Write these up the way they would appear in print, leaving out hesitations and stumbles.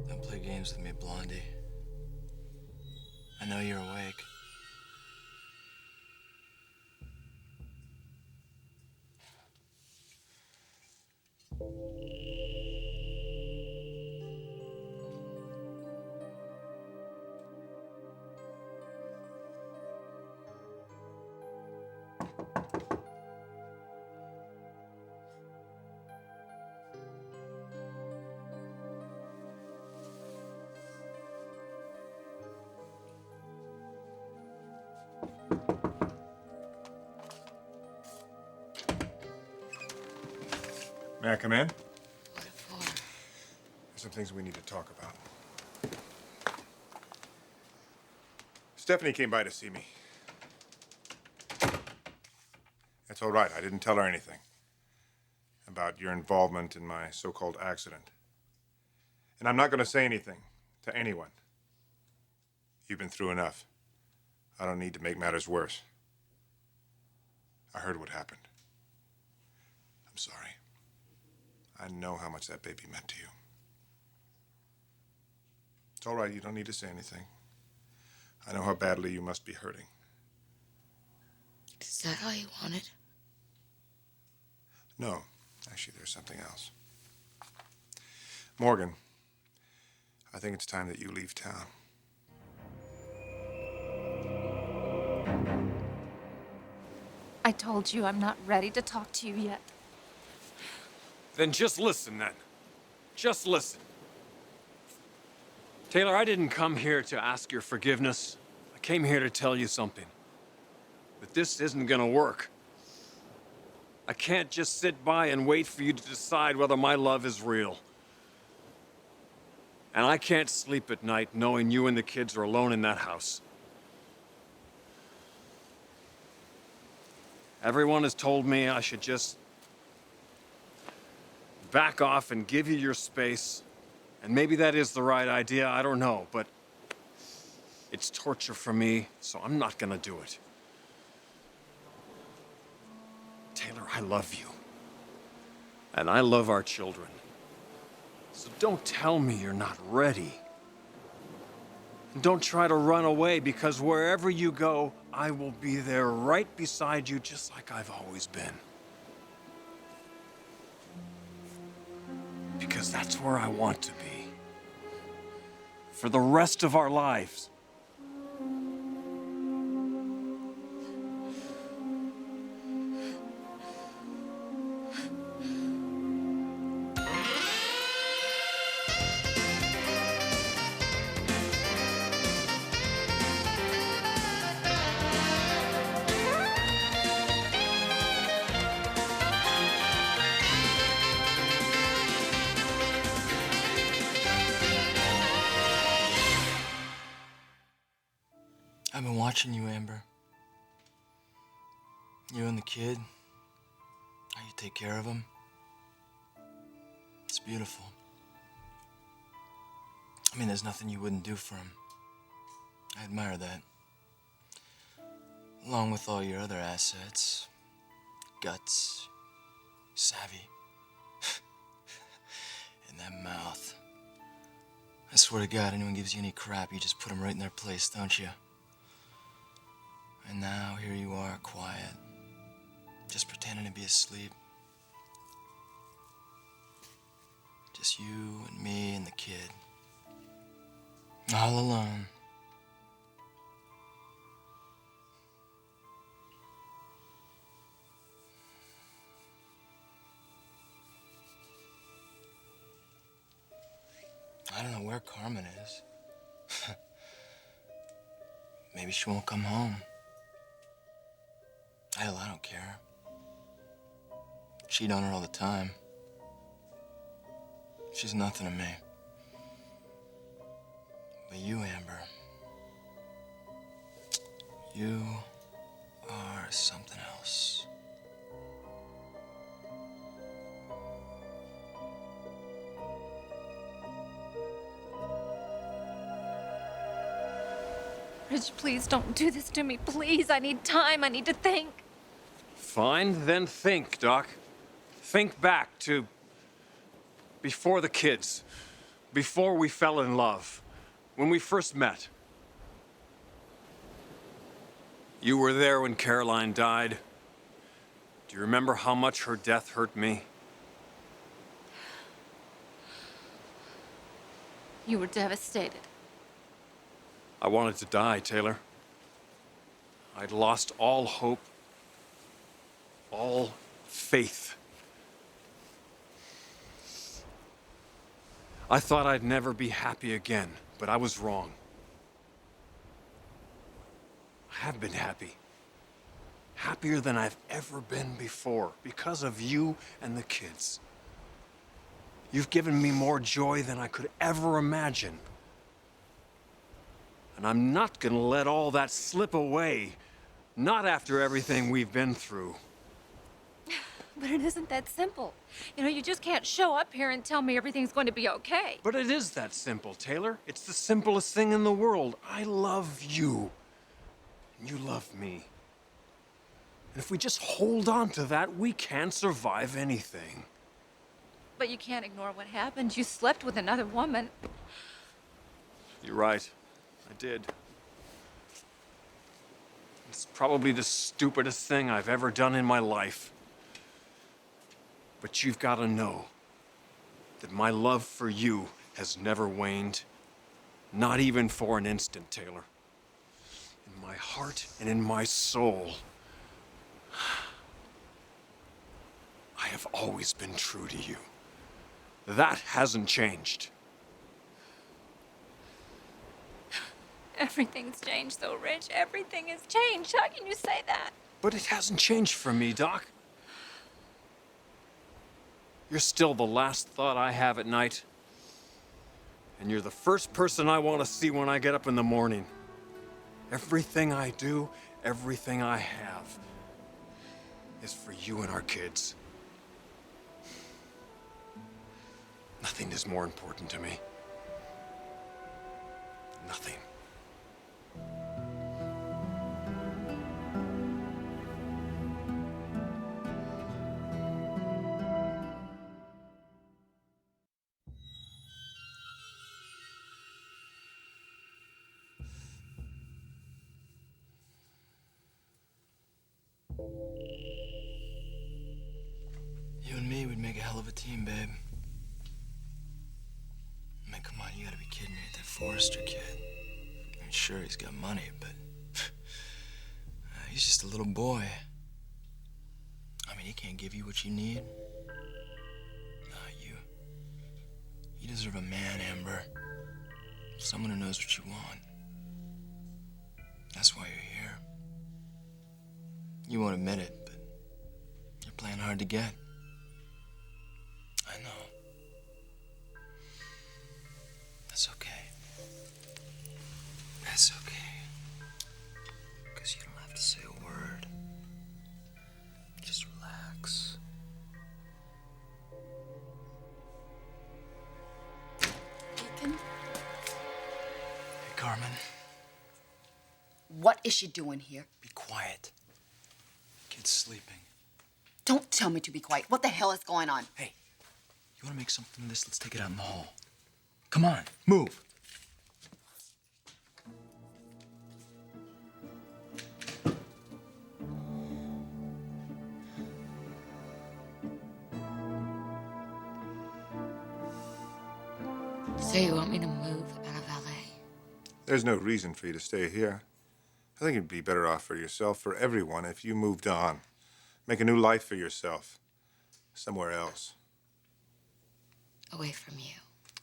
Don't play games with me, Blondie. I know you're awake. May I come in? What for? There's some things we need to talk about. Stephanie came by to see me. That's all right. I didn't tell her anything about your involvement in my so-called accident. And I'm not going to say anything to anyone. You've been through enough. I don't need to make matters worse. I heard what happened. I'm sorry. I know how much that baby meant to you. It's all right. You don't need to say anything. I know how badly you must be hurting. Is that all you wanted? No. Actually, there's something else. Morgan, I think it's time that you leave town. I told you I'm not ready to talk to you yet. Then just listen, then. Just listen. Taylor, I didn't come here to ask your forgiveness. I came here to tell you something. That this isn't gonna work. I can't just sit by and wait for you to decide whether my love is real. And I can't sleep at night knowing you and the kids are alone in that house. Everyone has told me I should just back off and give you your space. And maybe that is the right idea, I don't know, but it's torture for me, so I'm not gonna do it. Taylor, I love you. And I love our children. So don't tell me you're not ready. And don't try to run away, because wherever you go, I will be there right beside you, just like I've always been. Because that's where I want to be. For the rest of our lives. I've been watching you, Amber. You and the kid. How you take care of him. It's beautiful. I mean, there's nothing you wouldn't do for him. I admire that. Along with all your other assets. Guts. Savvy. And that mouth. I swear to God, anyone gives you any crap, you just put them right in their place, don't you? And now, here you are, quiet. Just pretending to be asleep. Just you and me and the kid. All alone. is. Maybe she won't come home. Hell, I don't care. Cheat on her all the time. She's nothing to me. But you, Amber, you are something else. Rich, please don't do this to me. Please, I need time. I need to think. Fine, then think, Doc. Think back to before the kids, before we fell in love, when we first met. You were there when Caroline died. Do you remember how much her death hurt me? You were devastated. I wanted to die, Taylor. I'd lost all hope, all faith. I thought I'd never be happy again, but I was wrong. I have been happy. Happier than I've ever been before, because of you and the kids. You've given me more joy than I could ever imagine. And I'm not gonna let all that slip away. Not after everything we've been through. But it isn't that simple. You know, you just can't show up here and tell me everything's going to be okay. But it is that simple, Taylor. It's the simplest thing in the world. I love you. And you love me. And if we just hold on to that, we can survive anything. But you can't ignore what happened. You slept with another woman. You're right. I did. It's probably the stupidest thing I've ever done in my life. But you've got to know that my love for you has never waned. Not even for an instant, Taylor. In my heart and in my soul, I have always been true to you. That hasn't changed. Everything's changed though, Rich. Everything has changed. How can you say that? But it hasn't changed for me, Doc. You're still the last thought I have at night. And you're the first person I want to see when I get up in the morning. Everything I do, everything I have, is for you and our kids. Nothing is more important to me. Nothing. You and me would make a hell of a team, babe. I mean, come on, you gotta be kidding me with that Forrester kid. I mean, sure, he's got money, but he's just a little boy. I mean, he can't give you what you need. You deserve a man, Amber. Someone who knows what you want. That's why you're here. You won't admit it, but you're playing hard to get. I know. That's okay. That's okay. Because you don't have to say a word. Just relax. Deacon? Hey, Carmen. What is she doing here? Be quiet. Kid's sleeping. Don't tell me to be quiet. What the hell is going on? Hey, you want to make something of this? Let's take it out in the hall. Come on, move. So you want me to move out of LA? There's no reason for you to stay here. I think it'd be better off for yourself, for everyone, if you moved on. Make a new life for yourself. Somewhere else. Away from you.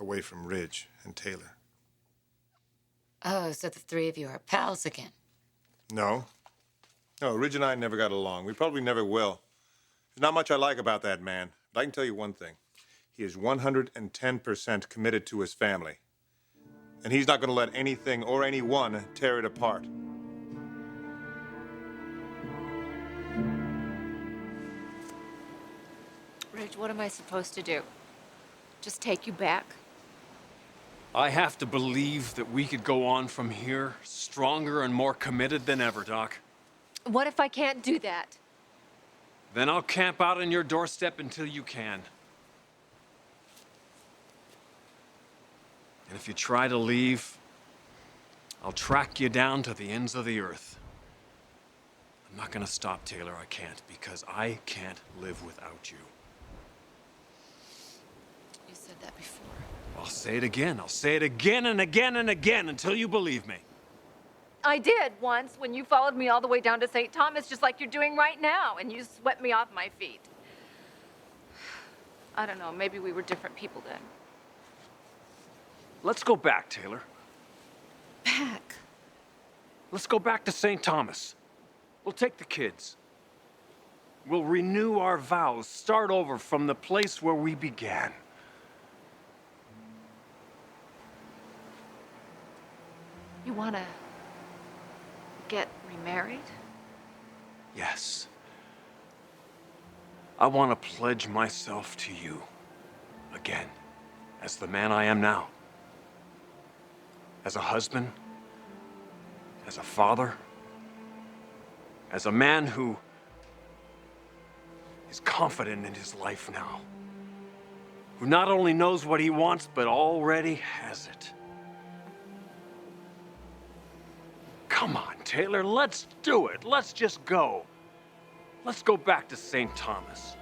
Away from Ridge and Taylor. Oh, so the three of you are pals again. No. No, Ridge and I never got along. We probably never will. There's not much I like about that man, but I can tell you one thing. He is 110% committed to his family. And he's not going to let anything or anyone tear it apart. Ridge, what am I supposed to do? Just take you back? I have to believe that we could go on from here stronger and more committed than ever, Doc. What if I can't do that? Then I'll camp out on your doorstep until you can. And if you try to leave, I'll track you down to the ends of the earth. I'm not gonna stop, Taylor. I can't, because I can't live without you. You said that before. I'll say it again. I'll say it again and again and again until you believe me. I did once when you followed me all the way down to St. Thomas, just like you're doing right now, and you swept me off my feet. I don't know, maybe we were different people then. Let's go back, Taylor. Back? Let's go back to St. Thomas. We'll take the kids. We'll renew our vows, start over from the place where we began. You wanna get remarried? Yes. I want to pledge myself to you again, as the man I am now. As a husband, as a father, as a man who is confident in his life now, who not only knows what he wants, but already has it. Come on, Taylor, let's do it. Let's just go. Let's go back to St. Thomas.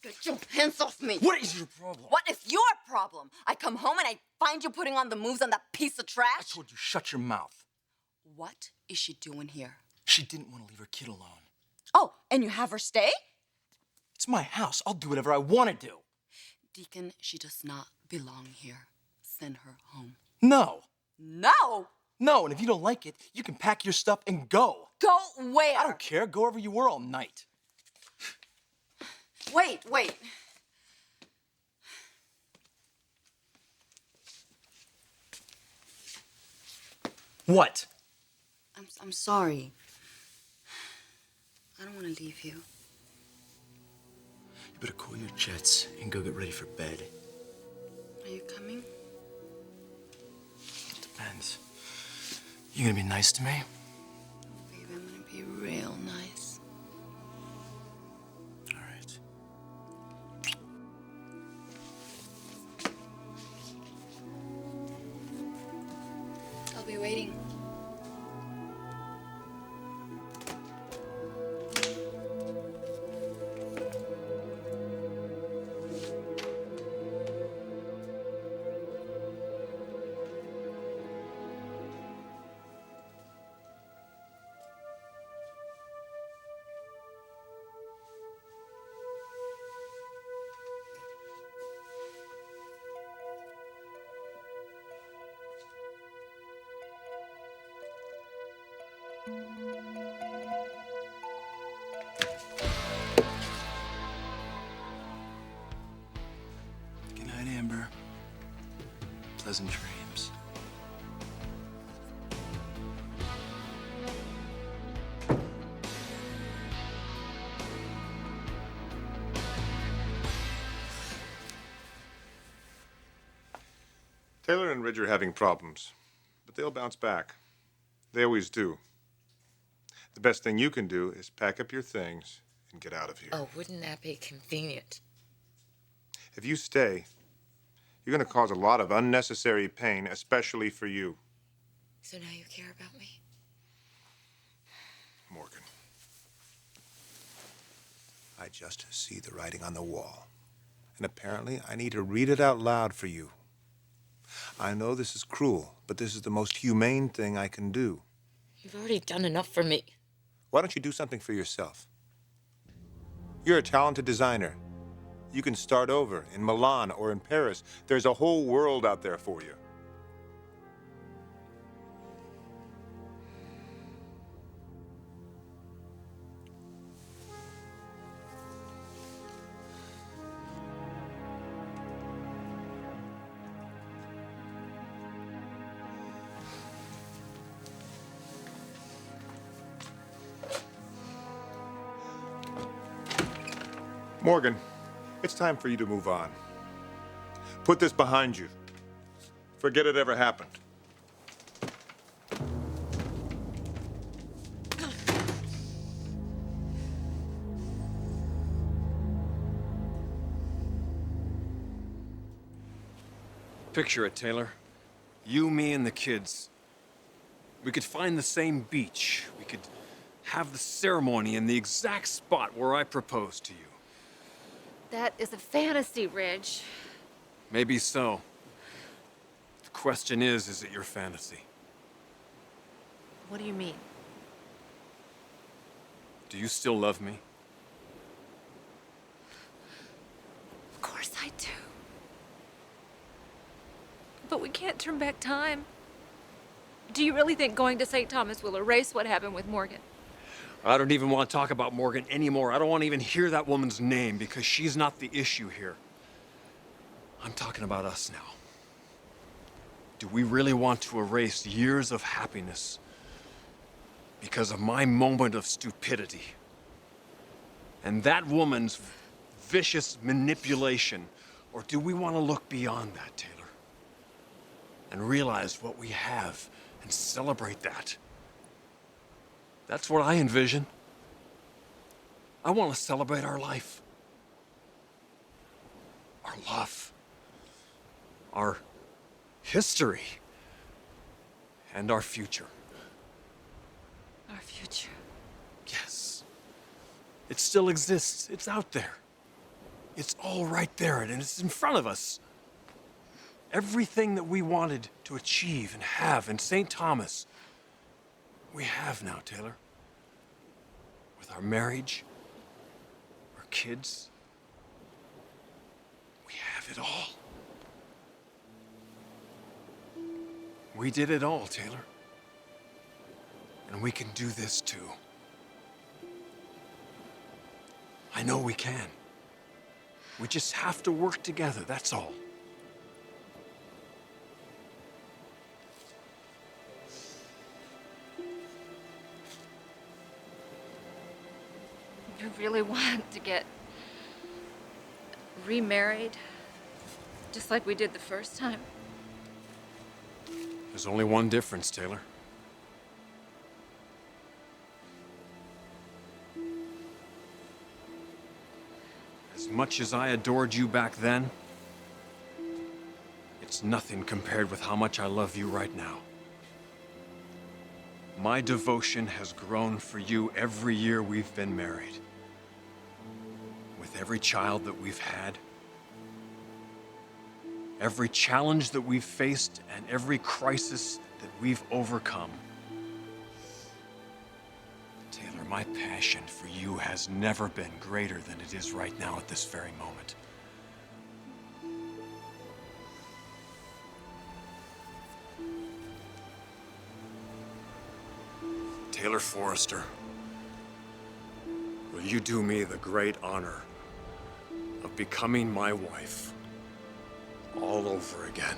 Get your hands off me! What is your problem? What is your problem? I come home and I find you putting on the moves on that piece of I trash? told you, shut your mouth. What is she doing here? She didn't want to leave her kid alone. Oh, and you have her stay? It's my house. I'll do whatever I want to do. Deacon, she does not belong here. Send her home. No. No! No, and if you don't like it, you can pack your stuff and go. Go where? I don't care. Go wherever you were all night. Wait. What? I'm sorry. I don't want to leave you. You better cool your jets and go get ready for bed. Are you coming? It depends. You gonna be nice to me? Baby, I'm gonna be real nice. All right. I'll be waiting. Good night, Amber. Pleasant dreams. Taylor and Ridge are having problems, but they'll bounce back. They always do. The best thing you can do is pack up your things and get out of here. Oh, wouldn't that be convenient? If you stay, you're going to cause a lot of unnecessary pain, especially for you. So now you care about me? Morgan. I just see the writing on the wall. And apparently, I need to read it out loud for you. I know this is cruel, but this is the most humane thing I can do. You've already done enough for me. Why don't you do something for yourself? You're a talented designer. You can start over in Milan or in Paris. There's a whole world out there for you. Morgan, it's time for you to move on. Put this behind you. Forget it ever happened. Picture it, Taylor. You, me, and the kids. We could find the same beach. We could have the ceremony in the exact spot where I proposed to you. That is a fantasy, Ridge. Maybe so. The question is it your fantasy? What do you mean? Do you still love me? Of course I do. But we can't turn back time. Do you really think going to St. Thomas will erase what happened with Morgan? I don't even want to talk about Morgan anymore. I don't want to even hear that woman's name because she's not the issue here. I'm talking about us now. Do we really want to erase years of happiness because of my moment of stupidity? And that woman's vicious manipulation? Or do we want to look beyond that, Taylor? And realize what we have and celebrate that? That's what I envision. I want to celebrate our life. Our love. Our history. And our future. Our future. Yes. It still exists. It's out there. It's all right there, and it's in front of us. Everything that we wanted to achieve and have in St. Thomas, we have now, Taylor. With our marriage, our kids, we have it all. We did it all, Taylor. And we can do this too. I know we can. We just have to work together, that's all. You really want to get remarried? Just like we did the first time? There's only one difference, Taylor. As much as I adored you back then, it's nothing compared with how much I love you right now. My devotion has grown for you every year we've been married. With every child that we've had, every challenge that we've faced, and every crisis that we've overcome. Taylor, my passion for you has never been greater than it is right now at this very moment. Taylor Forrester, will you do me the great honor of becoming my wife all over again?